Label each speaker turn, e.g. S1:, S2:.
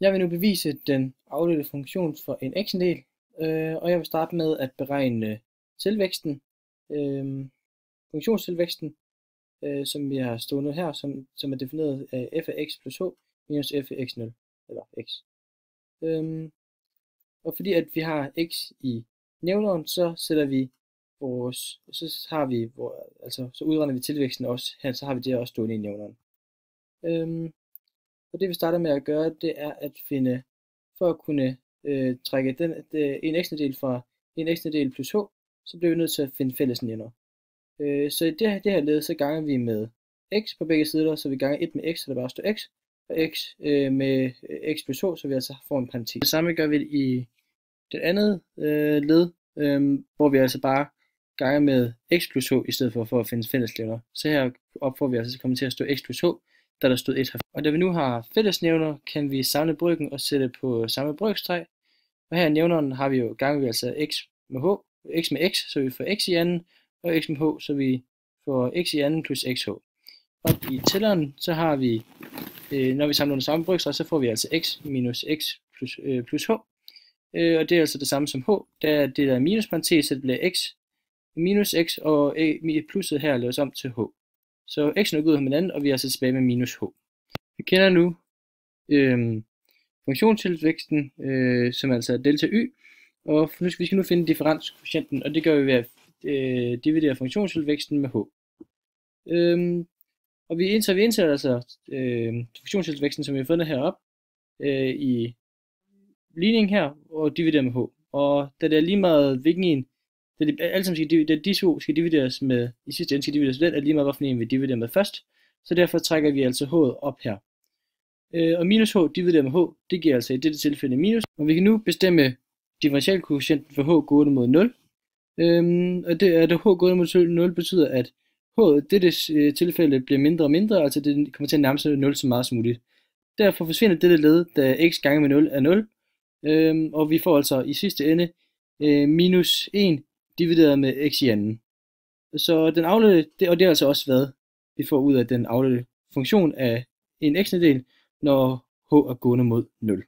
S1: Jeg vil nu bevise den afledte funktion for en x-del, og jeg vil starte med at beregne tilvæksten, funktionstilvæksten, som vi har stående her, som er defineret af f af x plus h minus f af x0, eller x. Og fordi at vi har x i nævneren, så sætter vi så udregner vi tilvæksten også her, så har vi det også stående i nævneren. Og det vi starter med at gøre, det er at finde, for at kunne trække en x-del fra en x-del plus h, så bliver vi nødt til at finde fællesnævner. Så i det her led, så ganger vi med x på begge sider, så vi ganger 1 med x, så der bare står x, og x med x plus h, så vi altså får en parentes. Det samme gør vi i det andet led, hvor vi altså bare ganger med x plus h, i stedet for at finde fællesnævner. Så her får vi altså kommer til at stå x plus h, da der stod 1 her. Og da vi nu har fællesnævner, kan vi samle brøken og sætte på samme brøkstreg. Og her i nævneren har vi jo ganger vi altså x med h, x med x, så vi får x i anden, og x med h, så vi får x i anden plus xh. Og i tælleren, så har vi, når vi samler under samme brøkstreg, så får vi altså x minus x plus h. Og det er altså det samme som h, da det der minusparentes, så det bliver x minus x, og plusset her laves om til h. Så x'en er gået ud med hinanden, og vi er altså tilbage med minus h. Vi kender nu funktionstilvæksten, som altså er delta y, og vi skal nu finde differenskvotienten, og det gør vi ved at dividere funktionstilvæksten med h. Og vi indsætter altså funktionstilvæksten, som vi har fundet heroppe i ligningen her, og dividerer med h. Og da det er lige meget hvilken en, da de to skal divideres med, i sidste ende skal divideres med den, er lige meget hvilken en vi dividerer med først. Så derfor trækker vi altså h'et op her. Og minus h divideret med h, det giver altså i dette tilfælde minus. Og vi kan nu bestemme differentialkoefficienten for h gående mod 0. Og det at h gående mod 0 betyder, at h i dette tilfælde bliver mindre og mindre, altså det kommer til at nærme sig 0 så meget som muligt. Derfor forsvinder dette led, da x gange med 0 er 0. Og vi får altså i sidste ende minus 1 divideret med x i anden. Så den afledte, og det er altså også hvad vi får ud af den afledte funktion af en x-del, når h er gående mod 0.